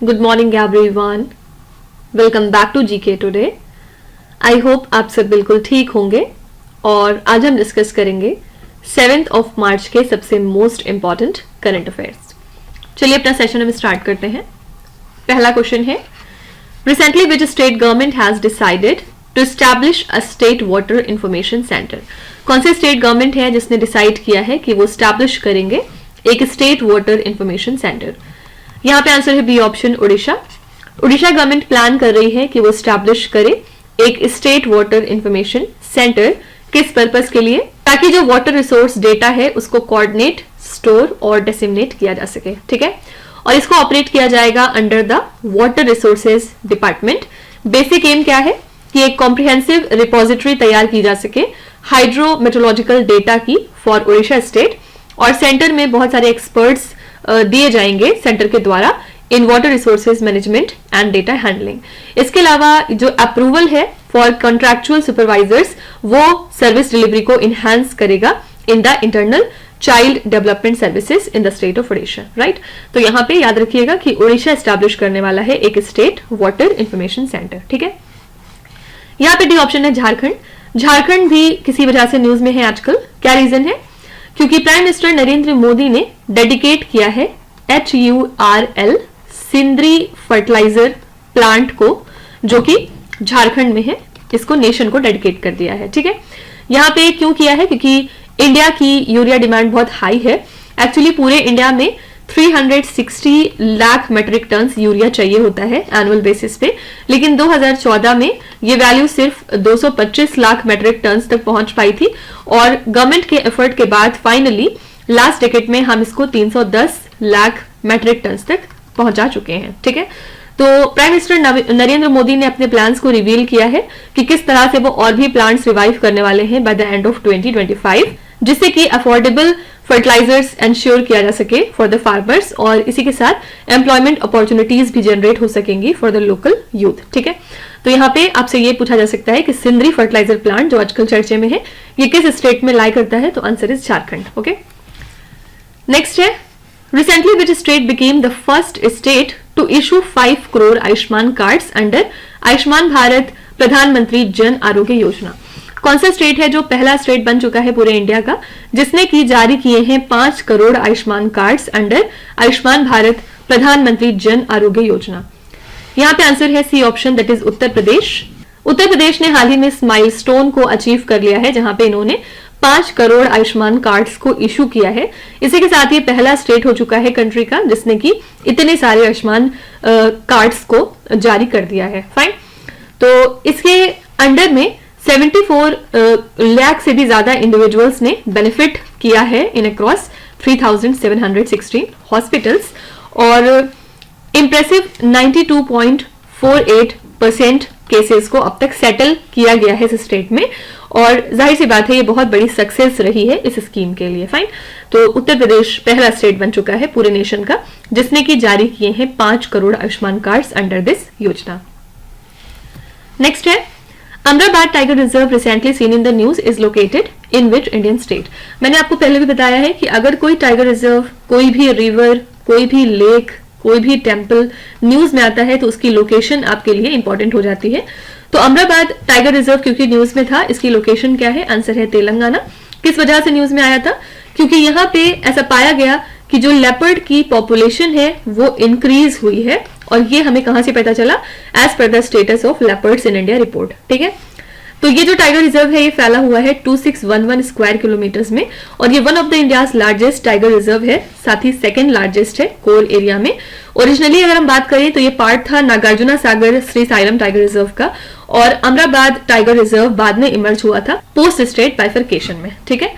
Good morning everyone, welcome back to GK today. I hope आप सब बिल्कुल ठीक होंगे और आज हम डिस्कस करेंगे 7 मार्च के सबसे मोस्ट इंपॉर्टेंट करंट अफेयर्स। चलिए अपना सेशन हम स्टार्ट करते हैं। पहला क्वेश्चन है, recently which state government has decided to establish a state water information centre. कौन से स्टेट गवर्नमेंट है जिसने डिसाइड किया है कि वो एस्टैब्लिश करेंगे एक स्टेट वाटर इंफॉर्मेशन सेंटर। यहाँ पे आंसर है B option, Orissa. Orissa government plan कर रही है कि वो स्टैब्लिश करे एक स्टेट वाटर इंफॉर्मेशन सेंटर। किस पर्पस के लिए? ताकि जो वाटर रिसोर्स डेटा है उसको कोऑर्डिनेट, स्टोर और डिसेमिनेट किया जा सके। ठीक है, और इसको ऑपरेट किया जाएगा under the water resources department. Basic aim क्या है कि एक कॉम्प्रिहेंसिव रिपोजिटरी तैयार की जा सके हाइड्रोमेट्रोलॉजिकल डेटा की फॉर उड़ीसा स्टेट, और सेंटर में बहुत सारे एक्सपर्ट्स दिए जाएंगे सेंटर के द्वारा in water resources management and data handling. इसके अलावा जो अप्रूवल है फॉर कॉन्ट्रैक्चुअल सुपरवाइजर्स वो सर्विस डिलीवरी को इनहैंस करेगा in the internal child development services in the state of Orissa. Right, तो यहाँ पे याद रखिएगा कि उड़ीसा एस्टैब्लिश करने वाला है एक स्टेट वाटर इंफॉर्मेशन सेंटर। ठीक है, यहाँ पे डी ऑप्शन है झारखंड। झारखंड भी किसी वजह से न्यूज में है आजकल। क्या रीजन है? क्योंकि प्राइम मिनिस्टर नरेंद्र मोदी ने डेडिकेट किया है HURL सिंदरी फर्टिलाइजर प्लांट को, जो कि झारखंड में है, इसको नेशन को डेडिकेट कर दिया है। ठीक है, यहाँ पे क्यों किया है? क्योंकि इंडिया की यूरिया डिमांड बहुत हाई है। एक्चुअली पूरे इंडिया में 360 लाख मेट्रिक टन यूरिया चाहिए होता है एनुअल बेसिस पे, लेकिन 2014 में ये वैल्यू सिर्फ 225 लाख मेट्रिक टन तक पहुंच पाई थी, और गवर्नमेंट के एफर्ट के बाद फाइनली लास्ट डेकेड में हम इसको 310 लाख मेट्रिक टन तक पहुंचा चुके हैं। ठीक है, तो प्राइम मिनिस्टर नरेंद्र मोदी ने अपने प्लान्स को रिवील किया है कि किस तरह से वो और भी प्लांट्स रिवाइव करने वाले हैं बाय द एंड ऑफ 2025, जिससे कि अफोर्डेबल फर्टिलाइजर्स एंश्योर किया जा सके फॉर द फार्मर्स, और इसी के साथ एम्प्लॉयमेंट अपॉर्चुनिटीज भी जनरेट हो सकेंगी फॉर द लोकल यूथ। ठीक है, तो यहाँ पे आपसे ये पूछा जा सकता है कि सिंदरी फर्टिलाइजर प्लांट जो आजकल चर्चे में है ये किस स्टेट में लाई करता है? तो answer is Jharkhand. Okay, next है, recently which state became the first state to issue 5 crore Ayushman cards under Ayushman Bharat Pradhan Mantri Jan Arogya Yojana. कौन सा स्टेट है जो पहला स्टेट बन चुका है पूरे इंडिया का जिसने की जारी किए हैं 5 करोड़ आयुष्मान कार्ड्स अंडर आयुष्मान भारत प्रधानमंत्री जन आरोग्य योजना? यहाँ पे आंसर है C option, that is Uttar Pradesh. Uttar Pradesh ने हाल ही में इस माइलस्टोन को अचीव कर लिया है जहां पे इन्होंने 5 करोड़ आयुष्मान कार्ड्स को इशू किया है। इसी के साथ ये पहला स्टेट हो चुका है कंट्री का जिसने की इतने सारे आयुष्मान कार्ड्स को जारी कर दिया है। फाइन, तो इसके अंडर में 74 लाख से भी ज्यादा इंडिविजुअल्स ने बेनिफिट किया है इन अक्रॉस 3716 हॉस्पिटल्स, और इंप्रेसिव 92.48% केसेस को अब तक सेटल किया गया है इस स्टेट में, और जाहिर सी बात है ये बहुत बड़ी सक्सेस रही है इस स्कीम के लिए। फाइन, तो उत्तर प्रदेश पहला स्टेट बन चुका है पूरे नेशन का जिसने की जारी किए हैं 5 crore Ayushman cards under this योजना। नेक्स्ट है, Amrabad tiger reserve recently seen in the news is located in which Indian state. मैंने आपको पहले भी बताया है कि अगर कोई टाइगर रिजर्व, कोई भी रिवर, कोई भी लेक, कोई भी टेम्पल न्यूज में आता है तो उसकी लोकेशन आपके लिए इंपॉर्टेंट हो जाती है। तो अमराबाद टाइगर रिजर्व क्योंकि न्यूज में था, इसकी लोकेशन क्या है? आंसर है तेलंगाना। किस वजह से न्यूज में आया था? क्योंकि यहाँ पे ऐसा पाया गया कि जो लेपर्ड की पॉपुलेशन है वो इंक्रीज हुई है, और ये हमें कहां से पता चला? As per the status of leopards in India report. ठीक है, तो ये जो टाइगर रिजर्व है ये फैला हुआ है 2611 स्क्वायर किलोमीटर्स में, और ये one of the India's largest tiger reserve है, साथ ही सेकंड लार्जेस्ट है कोल एरिया में। ओरिजिनली अगर हम बात करें तो ये पार्ट था नागार्जुना सागर श्री साइलम टाइगर रिजर्व का, और अमराबाद टाइगर रिजर्व बाद में इमर्ज हुआ था पोस्ट स्टेट बाइफर्केशन में। ठीक है,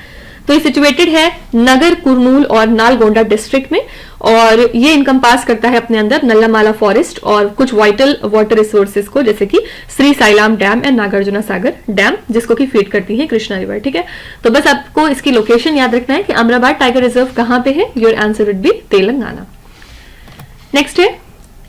तो ये सिचुएटेड है नगर कुरनूल और नालगोंडा डिस्ट्रिक्ट में, और ये इनकम्पास करता है अपने अंदर नल्लामाला फॉरेस्ट और कुछ वाइटल वाटर रिसोर्सेज को, जैसे कि Srisailam dam and Nagarjuna Sagar dam, जिसको कि फीड करती है कृष्णा रिवर। ठीक है, तो बस आपको इसकी लोकेशन याद रखना है कि अमराबाद टाइगर रिजर्व कहां पे है। Your answer would be Telangana. Next है,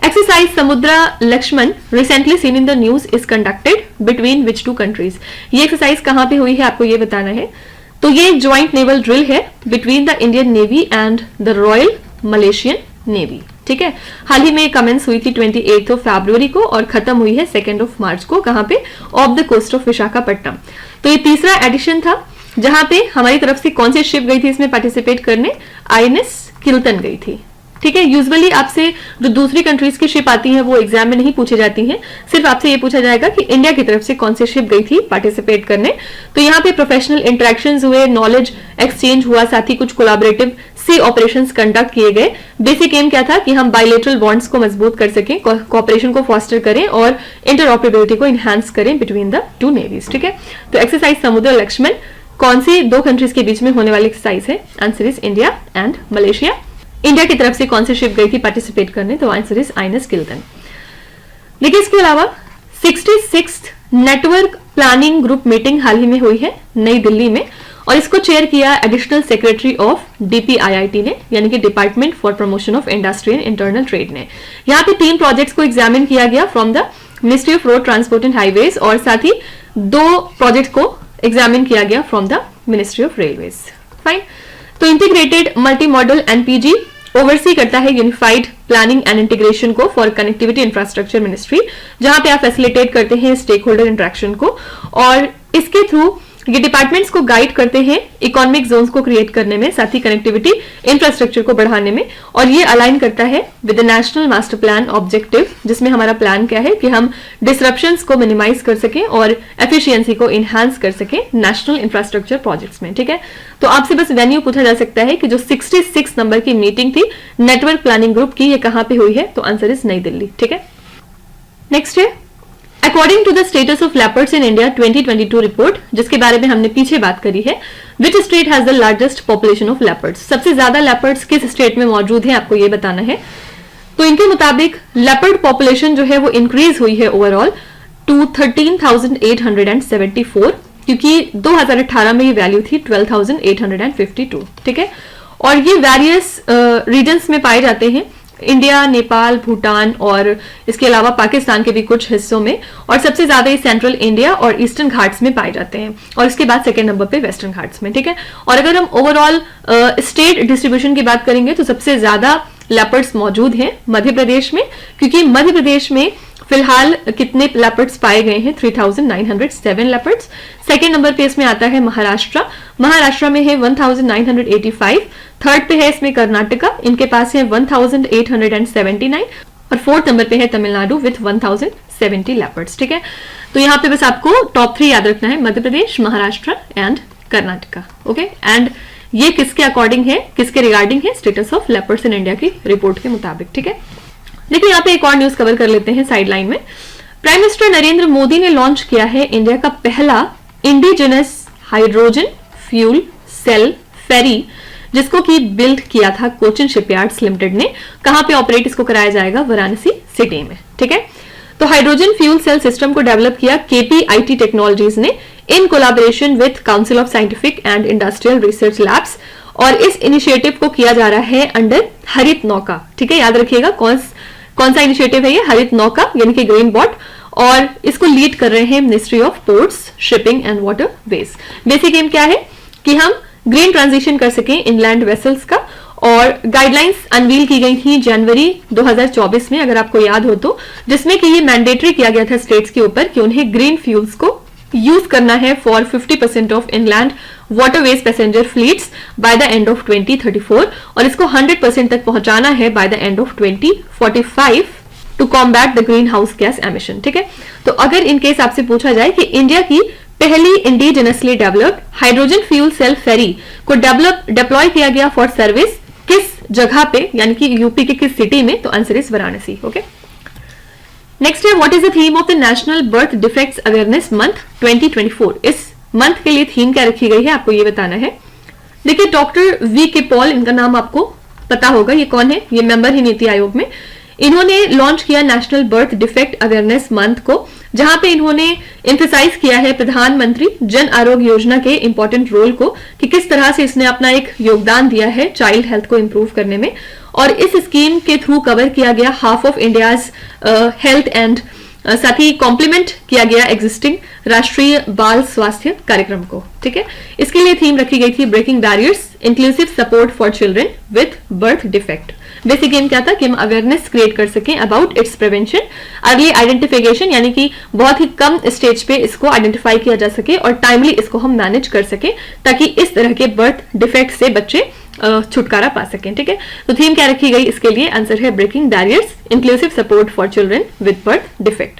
exercise Samudra Laxman recently seen in the news is conducted between which 2 countries. ये एक्सरसाइज कहां पे हुई है आपको ये बताना है। तो ये ज्वाइंट नेवल ड्रिल है between the Indian navy and the royal Malaysian navy. ठीक है। हाल ही में कमेंस हुई थी 28 फरवरी को और खत्म हुई है 2 मार्च को, कहां पे, off the coast of Visakhapatnam. तो ये तीसरा एडिशन था जहां पे हमारी तरफ से कौन सी शिप गई थी इसमें पार्टिसिपेट करने, आईएनएस किल्टन गई थी, ठीक है। यूजुअली आपसे जो दूसरी कंट्रीज की शिप आती है वो एग्जाम में नहीं पूछी जाती हैं, सिर्फ आपसे ये पूछा जाएगा कि इंडिया की तरफ से कौन सी शिप गई थी पार्टिसिपेट करने। तो यहाँ पे प्रोफेशनल इंटरेक्शंस हुए, नॉलेज एक्सचेंज हुआ, साथ ही कुछ कोलैबोरेटिव सी ऑपरेशंस कंडक्ट किए गए। बेसिक एम क्या था कि हम बायलैटरल बॉन्ड्स को मजबूत कर सकें, कोऑपरेशन को फॉस्टर करें और इंटरऑपरेबिलिटी को इनहांस करें बिटवीन द टू नेवीज, ठीक है। तो एक्सरसाइज समुद्र लक्ष्मण कौन सी दो कंट्रीज के बीच में होने वाली एक्सरसाइज है? Answer is India and Malaysia. India की तरफ से कौन सी शिप गई थी पार्टिसिपेट करने? तो आंसर इज आईएनएस किल्टन। देखिए इसके अलावा 66th network planning group meeting हाल ही में हुई है नई दिल्ली में और इसको चेयर किया एडिशनल सेक्रेटरी ऑफ डीपीआईआईटी ने, यानी कि department for promotion of industry and internal trade ने। यहाँ पे 3 प्रोजेक्ट्स को एग्जामिन किया गया from the ministry of road transport and highways और साथ ही 2 प्रोजेक्ट को एग्जामिन किया गया from the ministry of railways. Fine. तो integrated multi modal NPG oversee करता है यूनिफाइड प्लानिंग एंड इंटीग्रेशन को फॉर कनेक्टिविटी इंफ्रास्ट्रक्चर मिनिस्ट्री, जहां पे आप फैसिलिटेट करते हैं स्टेक होल्डर इंटरेक्शन को और इसके थ्रू ये डिपार्टमेंट्स को गाइड करते हैं इकोनॉमिक जोन्स को क्रिएट करने में, साथ ही कनेक्टिविटी इंफ्रास्ट्रक्चर को बढ़ाने में। और ये अलाइन करता है with the national master plan objective, जिसमें हमारा प्लान क्या है कि हम डिसरप्शंस को मिनिमाइज कर सकें और एफिशिएंसी को इनहांस कर सकें नेशनल इंफ्रास्ट्रक्चर प्रोजेक्ट्स में, ठीक है। तो आपसे बस वेन्यू पूछा जा सकता है कि जो 66 नंबर की मीटिंग थी नेटवर्क प्लानिंग ग्रुप की, ये कहां पे हुई है? तो आंसर इज नई दिल्ली, ठीक है। नेक्स्ट है according to the status of leopards in India 2022 report, जिसके बारे में हमने पीछे बात करी है। Which state has the largest population of leopards? सबसे ज्यादा लेपर्ड्स किस स्टेट में मौजूद है, आपको ये बताना है। तो इनके मुताबिक लेपर्ड पॉपुलेशन जो है वो इंक्रीज हुई है ओवरऑल टू 13,874, क्योंकि 2018 में ये वैल्यू थी 12,852, ठीक है। और ये वेरियस रीजन्स में पाए जाते हैं, इंडिया, नेपाल, भूटान और इसके अलावा पाकिस्तान के भी कुछ हिस्सों में, और सबसे ज्यादा ये सेंट्रल इंडिया और ईस्टर्न घाट्स में पाए जाते हैं और इसके बाद सेकेंड नंबर पे वेस्टर्न घाट्स में, ठीक है। और अगर हम ओवरऑल स्टेट डिस्ट्रीब्यूशन की बात करेंगे तो सबसे ज्यादा लेपर्ड्स मौजूद हैं मध्य प्रदेश में, क्योंकि मध्य प्रदेश में फिलहाल कितने लेपर्ड्स पाए गए हैं? 3,907 लेपर्ड्स। सेकेंड नंबर पे इसमें आता है महाराष्ट्र, महाराष्ट्र में है 1,985। थर्ड पे है इसमें कर्नाटका, इनके पास है 1,879 और फोर्थ नंबर पे है तमिलनाडु विथ 1,070 लेपर्ड्स, ठीक है। तो यहाँ पे बस आपको टॉप 3 याद रखना है, Madhya Pradesh, Maharashtra and Karnataka, okay. And ये किसके अकॉर्डिंग है, किसके रिगार्डिंग है? Status of leopards in India की रिपोर्ट के मुताबिक, ठीक है। देखिए यहाँ पे एक और न्यूज कवर कर लेते हैं साइडलाइन में। प्राइम मिनिस्टर नरेंद्र मोदी ने लॉन्च किया है इंडिया का पहला इंडिजिनस हाइड्रोजन फ्यूल सेल फेरी, जिसको की बिल्ड किया था कोचिन शिपयार्ड्स लिमिटेड ने। कहां पे ऑपरेट इसको कराया जाएगा? वाराणसी सिटी में, ठीक है। तो हाइड्रोजन फ्यूल सेल सिस्टम को डेवलप किया केपीआईटी टेक्नोलॉजीज ने in collaboration with council of scientific and industrial research labs, और इस इनिशिएटिव को किया जा रहा है अंडर हरित नौका, ठीक है। याद रखिएगा कौन सा इनिशिएटिव है ये? हरित नौका यानी कि ग्रीन बॉट, और इसको लीड कर रहे हैं ministry of ports, shipping and waterways. Basic aim क्या है कि हम ग्रीन ट्रांजिशन कर सकें इनलैंड वेसल्स का, और गाइडलाइंस अनवील की गई थी जनवरी 2024 में, अगर आपको याद हो तो, जिसमें कि ये मैंडेटरी किया गया था स्टेट्स के ऊपर कि उन्हें ग्रीन फ्यूल्स को यूज करना है for 50% of inland waterways passenger fleets by the end of 2034, और इसको 100% तक पहुंचाना है by the end of 2045 to combat the greenhouse gas emission, ठीक है। तो अगर इन केस आपसे पूछा जाए कि इंडिया की पहली indigenously developed hydrogen fuel cell ferry को डिप्लॉय किया गया फॉर सर्विस किस जगह पे, यानी कि यूपी के किस सिटी में? तो answer is Varanasi, okay. Next है what is the theme of the national birth defects awareness month 2024? इस मंथ के लिए थीम क्या रखी गई है, आपको ये बताना है। देखिए डॉक्टर वी के पॉल, इनका नाम आपको पता होगा, ये कौन है? ये मेंबर है नीति आयोग में। इन्होंने लॉन्च किया national birth defect awareness month को, जहां पे इन्होंने एम्फेसाइज किया है प्रधानमंत्री जन आरोग्य योजना के इंपॉर्टेंट रोल को, कि किस तरह से इसने अपना एक योगदान दिया है चाइल्ड हेल्थ को इंप्रूव करने में, और इस स्कीम के थ्रू कवर किया गया half of India's health and साथ ही कॉम्प्लीमेंट किया गया एग्जिस्टिंग राष्ट्रीय बाल स्वास्थ्य कार्यक्रम को, ठीक है। इसके लिए थीम रखी गई थी breaking barriers, inclusive support for children with birth defect. Basic aim क्या था कि हम अवेयरनेस क्रिएट कर सकें about its prevention, early identification यानी कि बहुत ही कम स्टेज पे इसको आइडेंटिफाई किया जा सके और टाइमली इसको हम मैनेज कर सकें ताकि इस तरह के बर्थ डिफेक्ट से बच्चे छुटकारा पा सकें। ठीक है, तो थीम क्या रखी गई इसके लिए? आंसर है breaking barriers, inclusive support for children with birth defect.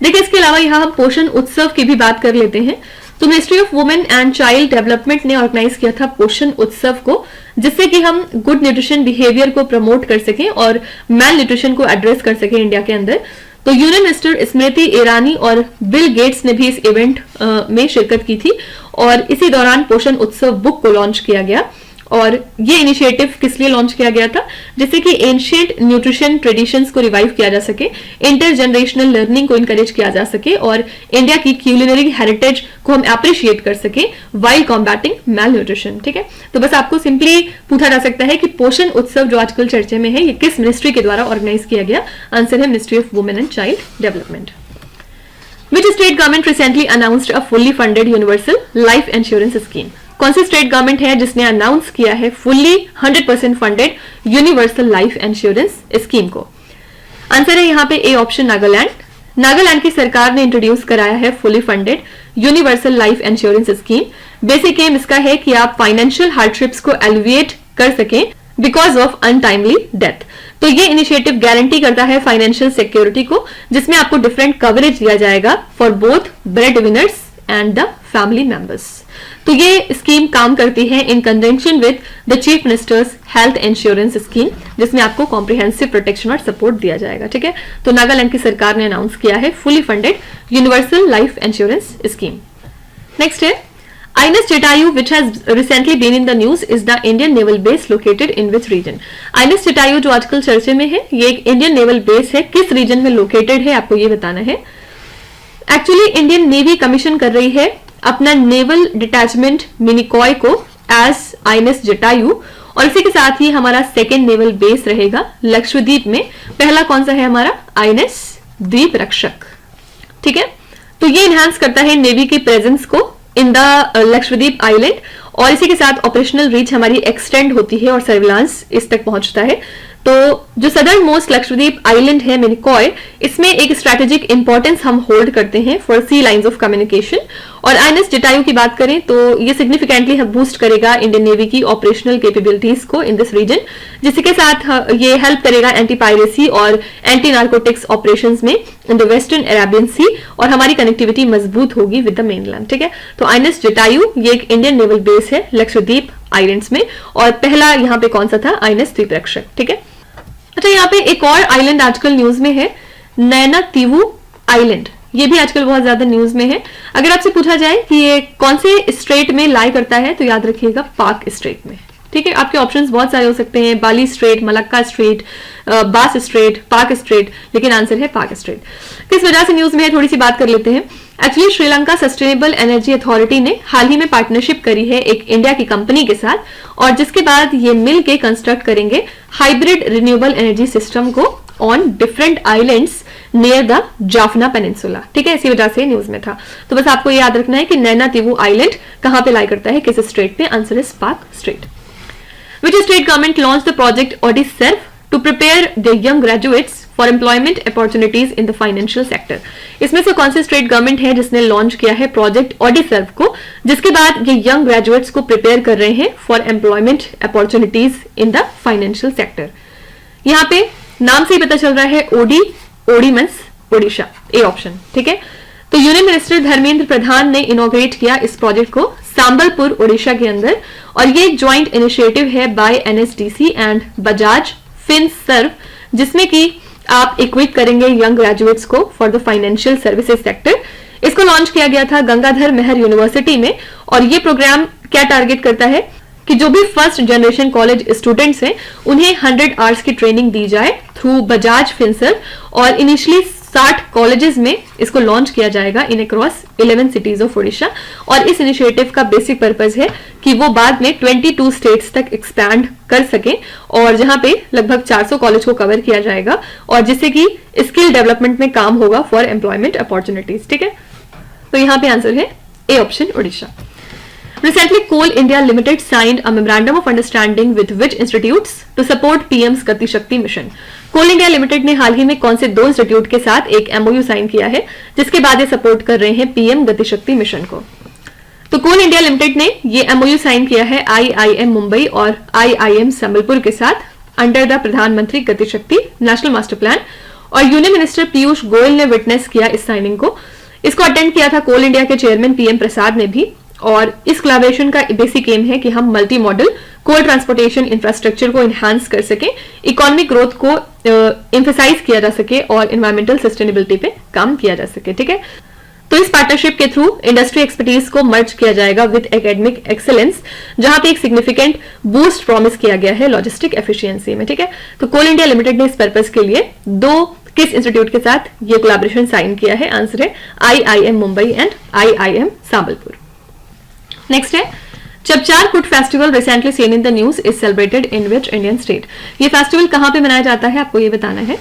देखिए इसके अलावा यहाँ हम पोषण उत्सव की भी बात कर लेते हैं। तो ministry of women and child development ने ऑर्गेनाइज किया था पोषण उत्सव को, जिससे कि हम गुड न्यूट्रिशन बिहेवियर को प्रमोट कर सकें और मेल न्यूट्रिशन को एड्रेस कर सकें इंडिया के अंदर। तो यूनियन मिनिस्टर स्मृति ईरानी और बिल गेट्स ने भी इस इवेंट में शिरकत की थी और इसी दौरान पोषण उत्सव बुक को लॉन्च किया गया। और ये इनिशिएटिव किस लिए लॉन्च किया गया था? जिससे कि एंशिएंट न्यूट्रिशन ट्रेडिशंस को रिवाइव किया जा सके, इंटर जनरेशनल लर्निंग को इनकरेज किया जा सके और इंडिया की क्यूलिनरी हेरिटेज को हम अप्रिशिएट कर सके वाइल कॉम्बैटिंग मेल न्यूट्रिशन। ठीक है, तो बस आपको सिंपली पूछा जा सकता है कि पोषण उत्सव जो आजकल चर्चे में है ये किस मिनिस्ट्री के द्वारा ऑर्गेनाइज किया गया? आंसर है ministry of women and child development. Which state government recently announced a fully funded universal life insurance scheme? कौन सी स्टेट गवर्नमेंट है जिसने अनाउंस किया है fully 100% funded universal life insurance scheme को? आंसर है यहाँ पे ए ऑप्शन नागालैंड। नागालैंड की सरकार ने इंट्रोड्यूस कराया है fully funded universal life insurance scheme. Basic aim इसका है कि आप फाइनेंशियल हार्डशिप्स को एलिविएट कर सकें बिकॉज ऑफ अनटाइमली डेथ। तो ये इनिशिएटिव गारंटी करता है फाइनेंशियल सिक्योरिटी को, जिसमें आपको डिफरेंट कवरेज दिया जाएगा for both bread winners and the family members. तो ये स्कीम काम करती है इन conjunction with the chief ministers health insurance scheme, जिसमें आपको कॉम्प्रिहेंसिव प्रोटेक्शन और सपोर्ट दिया जाएगा। ठीक है, तो नागालैंड की सरकार ने अनाउंस किया है fully funded universal life insurance scheme. Next है INS Jatayu, which has recently been in the news, is the Indian naval base located in which region? INS Jatayu जो आजकल चर्चे में है ये एक इंडियन नेवल बेस है, किस रीजन में लोकेटेड है आपको ये बताना है। एक्चुअली इंडियन नेवी कमीशन कर रही है अपना नेवल डिटैचमेंट मिनिकॉय को एज INS Jatayu और इसी के साथ ही हमारा सेकेंड नेवल बेस रहेगा लक्षद्वीप में। पहला कौन सा है हमारा? INS द्वीप रक्षक। ठीक है, तो ये इनहांस करता है नेवी की प्रेजेंस को इन द लक्षद्वीप आइलैंड और इसी के साथ ऑपरेशनल रीच हमारी एक्सटेंड होती है और सर्विलांस इस तक पहुंचता है। तो जो सदर्न मोस्ट लक्षद्वीप आइलैंड है मिनिकॉय, इसमें एक स्ट्रैटेजिक इंपॉर्टेंस हम होल्ड करते हैं for sea lines of communication. और INS Jatayu की बात करें तो ये सिग्निफिकेंटली बूस्ट करेगा इंडियन नेवी की ऑपरेशनल कैपेबिलिटीज को इन दिस रीजन, जिसके साथ ये हेल्प करेगा एंटी पायरेसी और एंटी नार्कोटिक्स ऑपरेशंस में in the western Arabian sea और हमारी कनेक्टिविटी मजबूत होगी विद द मेनलैंड। ठीक है, तो INS Jatayu ये एक इंडियन नेवल बेस है लक्षद्वीप आइलैंड्स में और पहला यहाँ पे कौन सा था? INS द्वीप रक्षक। ठीक है, अच्छा यहाँ पे एक और आइलैंड आजकल न्यूज में है, नैना तीवू आइलैंड। ये भी आजकल बहुत ज्यादा न्यूज में है। अगर आपसे पूछा जाए कि ये कौन से स्ट्रेट में लाई करता है तो याद रखिएगा पाक स्ट्रेट में। ठीक है, आपके ऑप्शंस बहुत सारे हो सकते हैं, बाली स्ट्रेट, मलक्का स्ट्रेट, बास स्ट्रेट, पाक स्ट्रेट, लेकिन आंसर है पाक स्ट्रेट। किस वजह से न्यूज में है थोड़ी सी बात कर लेते हैं। Actually Sri Lanka sustainable energy authority ने हाल ही में पार्टनरशिप करी है एक इंडिया की कंपनी के साथ और जिसके बाद ये मिल के कंस्ट्रक्ट करेंगे हाइब्रिड रिन्यूएबल एनर्जी सिस्टम को on different islands near the Jaffna peninsula. ठीक है, इसी वजह से न्यूज में था। तो बस आपको ये याद रखना है कि नैना तीवू आइलैंड कहां पे लाई करता है, किस स्ट्रेट पे? आंसर इज पाक straight. Which state government launched the project ODISERV to prepare the young graduates for employment opportunities in the financial sector? इसमें से कौन सी स्टेट गवर्नमेंट है जिसने लॉन्च किया है प्रोजेक्ट ODISERV को, जिसके बाद ये यंग ग्रेजुएट्स को प्रिपेयर कर रहे हैं for employment opportunities in the financial sector? यहाँ पे नाम से ही पता चल रहा है OD means Odisha, A option. ठीक है, तो यूनियन मिनिस्टर धर्मेंद्र प्रधान ने इनॉग्रेट किया इस प्रोजेक्ट को संबलपुर ओडिशा के अंदर और ये ज्वाइंट इनिशिएटिव है by NSDC and Bajaj Finserv, जिसमें कि आप इक्विप करेंगे यंग ग्रेजुएट्स को for the financial services sector. इसको लॉन्च किया गया था गंगाधर मेहर यूनिवर्सिटी में और ये प्रोग्राम क्या टारगेट करता है कि जो भी फर्स्ट जनरेशन कॉलेज स्टूडेंट्स हैं उन्हें 100 आवर्स की ट्रेनिंग दी जाए थ्रू बजाज फिनसर्व और इनिशियली 60 कॉलेजेस में इसको लॉन्च किया जाएगा इन अक्रॉस 11 सिटीज ऑफ ओडिशा। और इस इनिशिएटिव का बेसिक पर्पस है कि वो बाद में 22 स्टेट्स तक एक्सपैंड कर सके और जहां पे लगभग 400 कॉलेज को कवर किया जाएगा और जिससे कि स्किल डेवलपमेंट में काम होगा फॉर एम्प्लॉयमेंट अपॉर्चुनिटीज। ठीक है, तो यहाँ पे आंसर है A option Odisha. Recently, Coal India Limited signed a memorandum of understanding with which institutes to support PM's गति शक्ति मिशन। कोल इंडिया लिमिटेड ने हाल ही में कौन से 2 इंस्टीट्यूट के साथ एक MOU साइन किया है, जिसके बाद ये सपोर्ट कर रहे हैं PM गति शक्ति मिशन को? तो कोल इंडिया लिमिटेड ने ये MOU साइन किया है IIM मुंबई और IIM संबलपुर के साथ अंडर द प्रधानमंत्री गति शक्ति नेशनल मास्टर प्लान, और यूनियन मिनिस्टर पीयूष गोयल ने विटनेस किया इस साइनिंग को। इसको अटेंड किया था कोल इंडिया के चेयरमैन PM प्रसाद ने भी, और इस कोलैबोरेशन का बेसिक एम है कि हम मल्टी मॉडल कोल ट्रांसपोर्टेशन इंफ्रास्ट्रक्चर को एनहांस कर सके, इकोनॉमिक ग्रोथ को एम्फसाइज किया जा सके और एनवायरमेंटल सस्टेनेबिलिटी पे काम किया जा सके। ठीक है, तो इस पार्टनरशिप के थ्रू इंडस्ट्री एक्सपर्टीज को मर्ज किया जाएगा विद एकेडमिक एक्सेलेंस, जहां पे एक सिग्निफिकेंट बूस्ट प्रॉमिस किया गया है लॉजिस्टिक एफिशिएंसी में। ठीक है, तो कोल इंडिया लिमिटेड ने इस पर्पज के लिए 2 किस इंस्टीट्यूट के साथ ये कोलैबोरेशन साइन किया है? आंसर है IIM Mumbai and IIM Sambalpur. Next है चपचार कुट festival recently seen in the news is celebrated in which Indian state? ये फेस्टिवल कहां पे मनाया जाता है, आपको ये बताना है।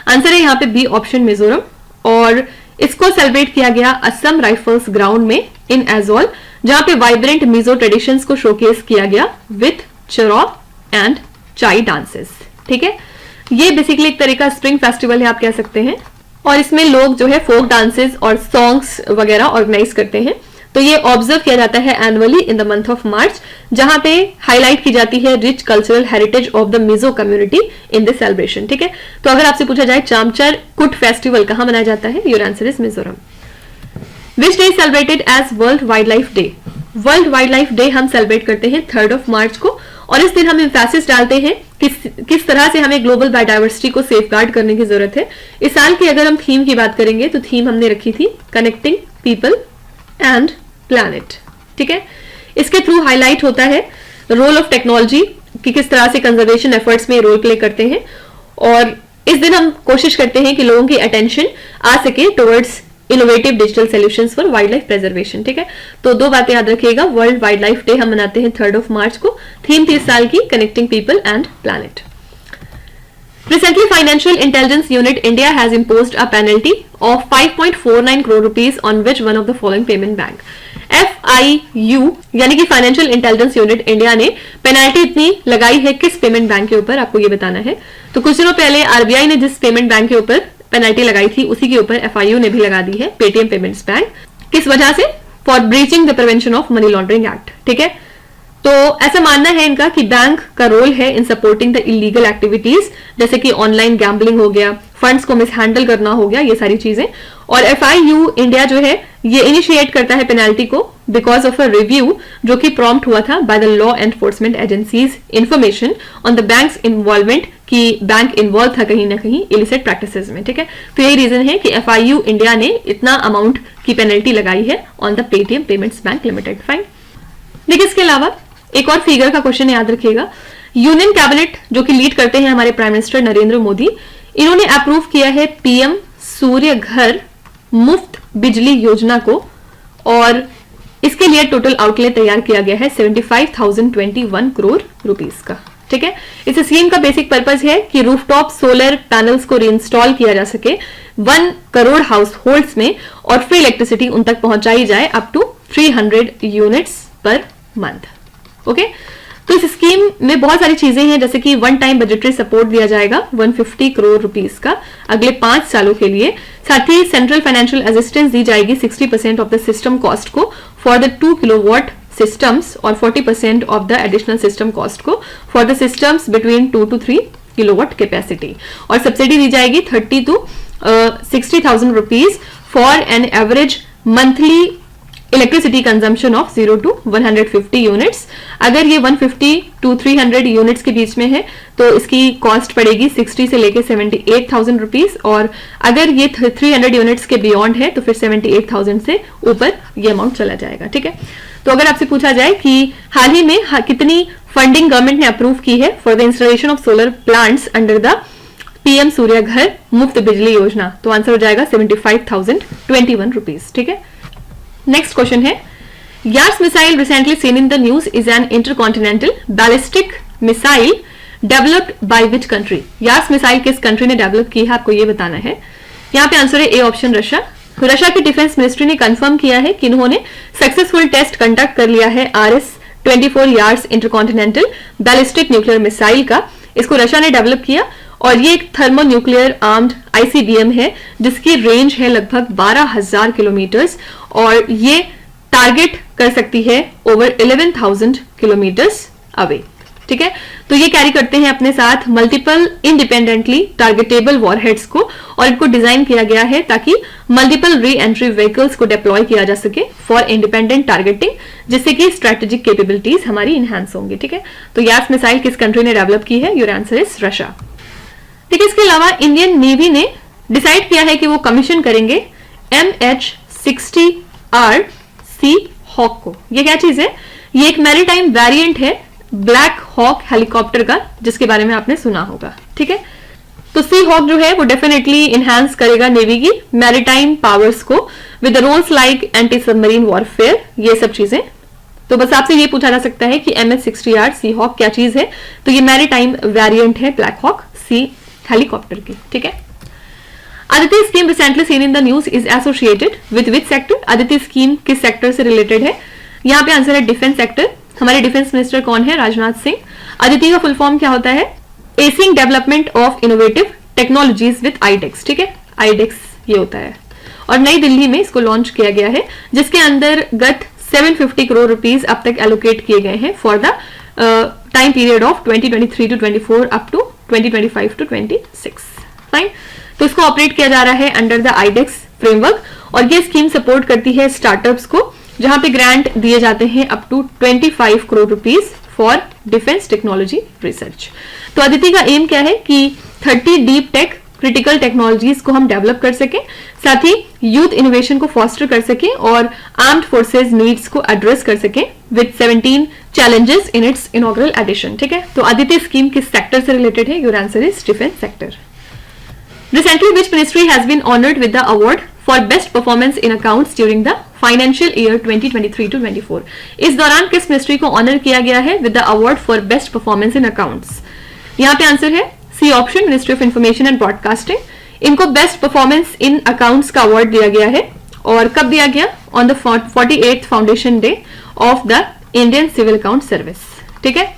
आंसर है यहाँ पे बी ऑप्शन मिजोरम, और इसको सेलिब्रेट किया गया असम राइफल्स ग्राउंड में इन एजोल, जहां पे वाइब्रेंट मिजो ट्रेडिशंस को शोकेस किया गया विथ चरौ एंड चाई डांसेस। ठीक है, ये बेसिकली एक तरह का स्प्रिंग फेस्टिवल है आप कह सकते हैं, और इसमें लोग जो है फोक डांसेस और सॉन्ग्स वगैरह ऑर्गेनाइज करते हैं। तो ये ऑब्जर्व किया जाता है annually in the month of March, जहां पे हाईलाइट की जाती है rich cultural heritage of the Mizo community in this celebration. ठीक है, तो अगर आपसे पूछा जाए चामचर कुट फेस्टिवल कहां मनाया जाता है, your answer is Mizoram. Which day celebrated as world wildlife day? World wildlife day हम सेलिब्रेट करते हैं 3rd of मार्च को, और इस दिन हम एम्फेसिस डालते हैं किस तरह से हमें ग्लोबल बायोडाइवर्सिटी को सेफगार्ड करने की जरूरत है। इस साल की अगर हम थीम की बात करेंगे तो थीम हमने रखी थी कनेक्टिंग पीपल एंड प्लैनेट। ठीक है, इसके थ्रू हाईलाइट होता है रोल ऑफ टेक्नोलॉजी कि किस तरह से कंजर्वेशन एफर्ट्स में रोल प्ले करते हैं, और इस दिन हम कोशिश करते हैं कि लोगों की अटेंशन आ सके towards innovative digital solutions for wild life preservation. ठीक है, तो 2 बातें याद रखिएगा, वर्ल्ड वाइल्ड लाइफ डे हम मनाते हैं 3rd of मार्च को, थीम थी इस साल की connecting people and planet. Recently, Financial Intelligence Unit India has imposed a penalty of 5.49 crore rupees on which one of the following payment bank? FIU यानी कि फाइनेंशियल इंटेलिजेंस यूनिट इंडिया ने penalty इतनी लगाई है किस पेमेंट बैंक के ऊपर, आपको ये बताना है। तो कुछ दिनों पहले RBI ने जिस पेमेंट बैंक के ऊपर पेनल्टी लगाई थी उसी के ऊपर FIU ने भी लगा दी है, पेटीएम पेमेंट्स बैंक। किस वजह से? For breaching the prevention of money laundering act. ठीक है, तो ऐसा मानना है इनका कि बैंक का रोल है इन सपोर्टिंग द इलीगल एक्टिविटीज, जैसे कि ऑनलाइन गैम्बलिंग हो गया, फंड्स को मिसहैंडल करना हो गया, ये सारी चीजें। और FIU इंडिया जो है ये इनिशिएट करता है पेनल्टी को बिकॉज ऑफ अ रिव्यू जो कि प्रॉम्प्ट हुआ था by the law enforcement agencies information on the banks involvement, कि बैंक इन्वॉल्व था कहीं ना कहीं इलिसिट प्रैक्टिसेस में। ठीक है, तो यही रीजन है कि FIU इंडिया ने इतना अमाउंट की पेनल्टी लगाई है on the Paytm payments bank limited. Fine. देखिए, इसके अलावा एक और फिगर का क्वेश्चन याद रखिएगा। यूनियन कैबिनेट जो कि लीड करते हैं हमारे प्राइम मिनिस्टर नरेंद्र मोदी, इन्होंने अप्रूव किया है PM सूर्य घर मुफ्त बिजली योजना को, और इसके लिए टोटल आउटले तैयार किया गया है 75,021 करोड़ रुपीस का। ठीक है, इस स्कीम का बेसिक पर्पज है कि रूफटॉप सोलर पैनल्स को रीइंस्टॉल किया जा सके 1 करोड़ हाउस होल्ड्स में, और फ्री इलेक्ट्रिसिटी उन तक पहुंचाई जाए up to 300 units per month. Okay, तो इस स्कीम में बहुत सारी चीजें हैं, जैसे कि 1 टाइम बजटरी सपोर्ट दिया जाएगा 150 करोड़ रुपीस का अगले 5 सालों के लिए। साथ ही सेंट्रल फाइनेंशियल असिस्टेंस दी जाएगी 60% ऑफ द सिस्टम कॉस्ट को फॉर द 2 किलोवाट सिस्टम्स, और 40% of the additional system cost को for the systems between 2 to 3 kilowatt capacity, और सब्सिडी दी जाएगी 30 to 60,000 rupees for an average monthly electricity consumption of 0 to 150 units. अगर ये 150 to 300 units के बीच में है तो इसकी कॉस्ट पड़ेगी 60 से लेके 78,000 रुपीज, और अगर ये 300 यूनिट्स के बियॉन्ड है तो फिर 78,000 से ऊपर ये अमाउंट चला जाएगा। ठीक है, तो अगर आपसे पूछा जाए कि हाल ही में कितनी फंडिंग गवर्नमेंट ने अप्रूव की है for the installation of solar plants under the PM सूर्य घर मुफ्त बिजली योजना, तो आंसर हो जाएगा 75,021 रुपीज। ठीक है, नेक्स्ट क्वेश्चन है, Yars missile recently seen in the news is an intercontinental ballistic missile developed by which country? Yars missile किस कंट्री ने डेवलप की है, आपको ये बताना है। यहाँ पे आंसर है ए ऑप्शन रशिया। रशिया की डिफेंस मिनिस्ट्री ने कंफर्म किया है कि उन्होंने सक्सेसफुल टेस्ट कंडक्ट कर लिया है RS-24 yards intercontinental ballistic nuclear missile का। इसको रशिया ने डेवलप किया और ये एक थर्मो न्यूक्लियर आर्म्ड ICBM है जिसकी रेंज है लगभग 12,000 किलोमीटर और ये टारगेट कर सकती है ओवर 11,000 किलोमीटर्स अवे। ठीक है, तो ये कैरी करते हैं अपने साथ मल्टीपल इंडिपेंडेंटली टारगेटेबल वॉरहेड्स को और इनको डिजाइन किया गया है ताकि मल्टीपल री एंट्री व्हीकल्स को डिप्लॉय किया जा सके फॉर इंडिपेंडेंट टारगेटिंग, जिससे कि स्ट्रेटेजिक कैपेबिलिटीज हमारी इनहैंस होंगी। ठीक है, तो यास मिसाइल किस कंट्री ने डेवलप की है? Your answer is Russia. ठीक है, इसके अलावा इंडियन नेवी ने डिसाइड किया है कि वो कमीशन करेंगे MH-60R सी हॉक को। ये क्या चीज है? ये एक मैरीटाइम वेरिएंट है ब्लैक हॉक हेलीकॉप्टर का, जिसके बारे में आपने सुना होगा। ठीक है, तो सी हॉक जो है वो डेफिनेटली इनहैंस करेगा नेवी की मैरीटाइम पावर्स को with roles like anti submarine warfare, ये सब चीजें। तो बस आपसे ये पूछा जा सकता है कि MH-60R सी हॉक क्या चीज है? तो ये मैरीटाइम वेरिएंट है ब्लैक हॉक सी हेलीकॉप्टर की। ठीक है, Aditya scheme recently seen in the news is associated with which sector? Aditya scheme किस सेक्टर से रिलेटेड है? यहाँ पे आंसर है डिफेंस सेक्टर। हमारे डिफेंस मिनिस्टर कौन है? राजनाथ सिंह। आदित्य का फुल फॉर्म क्या होता है? Acing development of innovative technologies with iDEX. ठीक है, आईडेक्स ये होता है और नई दिल्ली में इसको लॉन्च किया गया है, जिसके अंतर्गत 750 करोड़ रुपीज अब तक एलोकेट किए गए हैं for the time period of 2023 to 24 up to 2025 to 26। Fine, तो इसको ऑपरेट किया जा रहा है अंडर द आईडेक्स फ्रेमवर्क और ये स्कीम सपोर्ट करती है स्टार्टअप्स को, जहां पे ग्रांट दिए जाते हैं up to 25 crore rupees for defence technology research. तो अदिति का एम क्या है कि 30 डीप टेक क्रिटिकल टेक्नोलॉजीज को हम डेवलप कर सकें, साथ ही यूथ इनोवेशन को फॉस्टर कर सकें और आर्म्ड फोर्सेज नीड्स को एड्रेस कर सकें with 17 challenges in its inaugural edition। ठीक है, तो आदित्य स्कीम किस सेक्टर से रिलेटेड है? Your answer is defence sector. Recently, which ministry has been honored with the award for best performance in accounts during the financial year 2023 to 24? इस दौरान किस ministry को ऑनर किया गया है with the award for best performance in accounts? यहाँ पे answer है C option, ministry of information and broadcasting. इनको बेस्ट परफॉर्मेंस इन अकाउंट्स का अवार्ड दिया गया है और कब दिया गया? On the 48th foundation day of the Indian civil account service. ठीक है,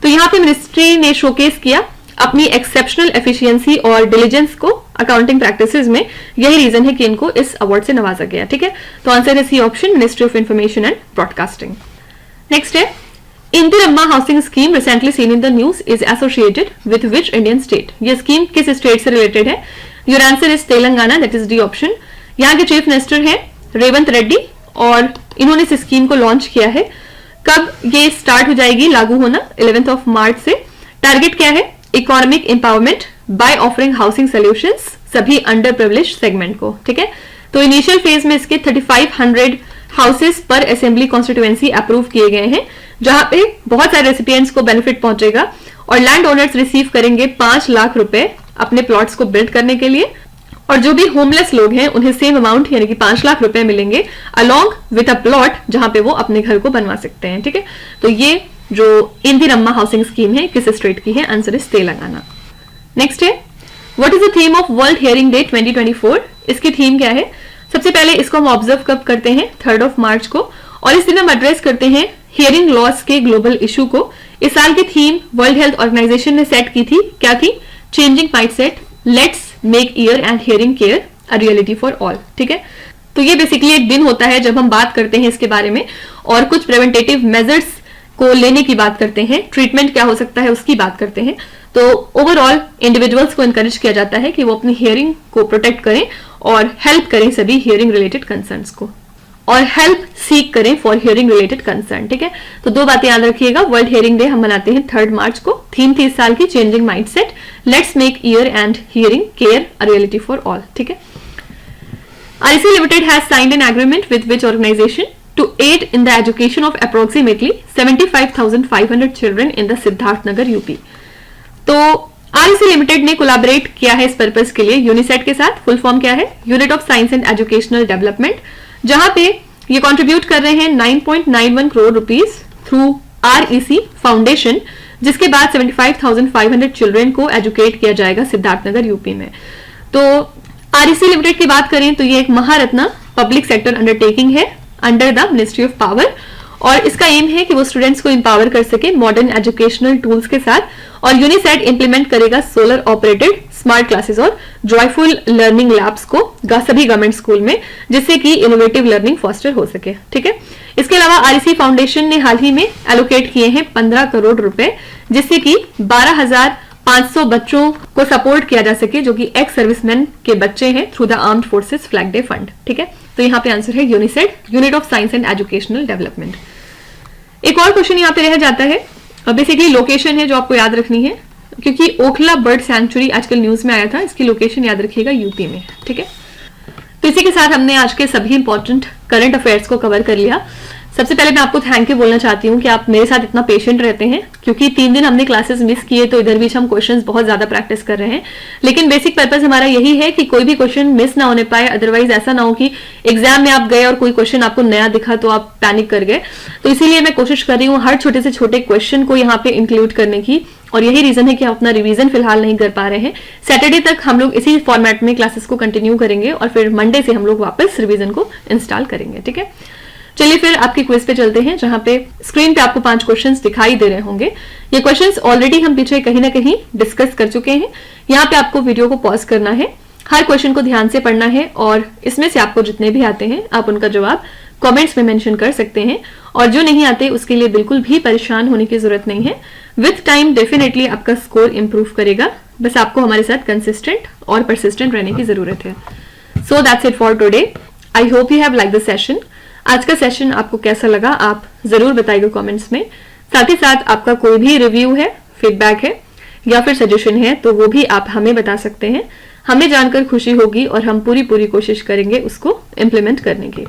तो यहाँ पे मिनिस्ट्री ने शोकेस किया अपनी एक्सेप्शनल एफिशिएंसी और डिलीजेंस को अकाउंटिंग प्रैक्टिसेस में। यही रीजन है कि इनको इस अवार्ड से नवाजा गया। ठीक है, तो आंसर है C option, ministry of information and broadcasting. Next है Indiramma housing scheme recently seen in the news is associated with which Indian state? ये स्कीम किस स्टेट से रिलेटेड है? Your answer is Telangana, that is D option. यहाँ के chief minister है रेवंत रेड्डी और इन्होंने इस स्कीम को लॉन्च किया है। कब ये स्टार्ट हो जाएगी लागू होना? 11 मार्च से। टारगेट क्या है? Economic empowerment by offering housing solutions सभी अंडर प्रिविलेज्ड सेगमेंट को। ठीक है, तो इनिशियल फेज में इसके 3500 हाउसेस पर असेंबली कॉन्स्टिट्यूएंसी अप्रूव किए गए हैं, जहां पे बहुत सारे रेसिपिएंट्स को बेनिफिट पहुंचेगा और लैंड ओनर्स रिसीव करेंगे 5 लाख रुपए अपने प्लॉट्स को बिल्ड करने के लिए और जो भी होमलेस लोग हैं उन्हें सेम अमाउंट यानी कि 5 लाख रुपए मिलेंगे अलॉन्ग विद अ प्लॉट जहां पे वो अपने घर को बनवा सकते हैं। ठीक है, तो ये जो इंदिरम्मा हाउसिंग स्कीम है किस स्टेट की है? Answer is Telangana. नेक्स्ट है what is the theme of world hearing day 2024? इसकी थीम क्या है? सबसे पहले इसको हम ऑब्जर्व कब करते हैं? 3 मार्च को, और इस दिन हम एड्रेस करते हैं हियरिंग लॉस के ग्लोबल इशू को। इस साल की थीम वर्ल्ड हेल्थ ऑर्गेनाइजेशन ने सेट की थी, क्या थी? Changing mindset, let's make year and hearing care a reality for all. ठीक है, तो ये बेसिकली एक दिन होता है जब हम बात करते हैं इसके बारे में और कुछ प्रिवेंटेटिव मेजर्स को लेने की बात करते हैं, ट्रीटमेंट क्या हो सकता है उसकी बात करते हैं। तो ओवरऑल इंडिविजुअल्स को एनकरेज किया जाता है कि वो अपनी हियरिंग को प्रोटेक्ट करें और हेल्प करें सभी हियरिंग रिलेटेड कंसर्न्स को और हेल्प सीक करें फॉर हियरिंग रिलेटेड कंसर्न। ठीक है, तो 2 बातें याद रखिएगा। वर्ल्ड हियरिंग डे हम मनाते हैं 3 मार्च को। थीम थी इस साल की changing mindset, let's make year and hearing care a reality for all. ठीक है, REC Limited has signed an agreement with which organization to aid in the education of approximately 75,500 children in the Siddharthnagar UP? तो REC Limited ने collaborate किया है इस purpose के लिए यूनिसेट के साथ। फुल फॉर्म क्या है? Unit of science and educational development, जहां पे ये कंट्रीब्यूट कर रहे हैं 9.91 crore rupees through REC foundation, जिसके बाद 75,500 चिल्ड्रन को एजुकेट किया जाएगा सिद्धार्थनगर यूपी में। तो आरईसी लिमिटेड की बात करें तो ये एक महारत्ना पब्लिक सेक्टर अंडरटेकिंग है under the ministry of power, और इसका एम है कि वो स्टूडेंट्स को एम्पावर कर सके मॉडर्न एजुकेशनल टूल्स के साथ, और यूनिसेट इंप्लीमेंट करेगा सोलर ऑपरेटेड स्मार्ट क्लासेस और जॉयफुल लर्निंग लैब्स को सभी गवर्नमेंट स्कूल में, जिससे कि इनोवेटिव लर्निंग फॉस्टर हो सके। ठीक है, इसके अलावा आरईसी फाउंडेशन ने हाल ही में एलोकेट किए हैं 15 करोड़ रुपए, जिससे कि 12,500 बच्चों को सपोर्ट किया जा सके जो कि एक्स सर्विसमैन के बच्चे हैं through the armed forces flag day fund. ठीक है, तो यहाँ पे आंसर है UNISED, unit of science and educational development. एक और क्वेश्चन यहाँ पे रह जाता है, बेसिकली लोकेशन है जो आपको याद रखनी है, क्योंकि ओखला बर्ड सैंक्चुरी आजकल न्यूज में आया था, इसकी लोकेशन याद रखिएगा यूपी में। ठीक है, तो इसी के साथ हमने आज के सभी इंपॉर्टेंट करंट अफेयर्स को कवर कर लिया। सबसे पहले मैं आपको थैंक यू बोलना चाहती हूँ कि आप मेरे साथ इतना पेशेंट रहते हैं, क्योंकि 3 दिन हमने क्लासेस मिस किए तो इधर बीच हम क्वेश्चंस बहुत ज्यादा प्रैक्टिस कर रहे हैं, लेकिन बेसिक पर्पस हमारा यही है कि कोई भी क्वेश्चन मिस ना होने पाए। अदरवाइज ऐसा ना हो कि एग्जाम में आप गए और कोई क्वेश्चन आपको नया दिखा तो आप पैनिक कर गए। तो इसीलिए मैं कोशिश कर रही हूँ हर छोटे से छोटे क्वेश्चन को यहाँ पे इंक्लूड करने की, और यही रीजन है कि हम अपना रिवीजन फिलहाल नहीं कर पा रहे हैं। सैटरडे तक हम लोग इसी फॉर्मेट में क्लासेस को कंटिन्यू करेंगे और फिर मंडे से हम लोग वापस रिवीजन को इंस्टॉल करेंगे। ठीक है, चलिए फिर आपके क्विज पे चलते हैं, जहां पे स्क्रीन पे आपको 5 क्वेश्चंस दिखाई दे रहे होंगे। ये क्वेश्चंस ऑलरेडी हम पीछे कहीं ना कहीं डिस्कस कर चुके हैं। यहाँ पे आपको वीडियो को पॉज करना है, हर क्वेश्चन को ध्यान से पढ़ना है, और इसमें से आपको जितने भी आते हैं आप उनका जवाब कमेंट्स में मेंशन कर सकते हैं, और जो नहीं आते उसके लिए बिल्कुल भी परेशान होने की जरूरत नहीं है। विथ टाइम डेफिनेटली आपका स्कोर इंप्रूव करेगा, बस आपको हमारे साथ कंसिस्टेंट और परसिस्टेंट रहने की जरूरत है। So that's it for today. I hope you have like the session. आज का सेशन आपको कैसा लगा आप जरूर बताइएगा कमेंट्स में। साथ ही साथ आपका कोई भी रिव्यू है, फीडबैक है या फिर सजेशन है तो वो भी आप हमें बता सकते हैं। हमें जानकर खुशी होगी और हम पूरी कोशिश करेंगे उसको इम्प्लीमेंट करने की।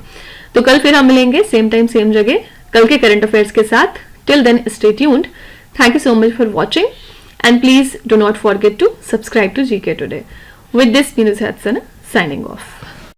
तो कल फिर हम मिलेंगे सेम टाइम सेम जगह कल के करंट अफेयर्स के साथ। Till then stay tuned. Thank you so much for watching and please do not forget to subscribe to GK Today. With this, Meenu Satsana signing off.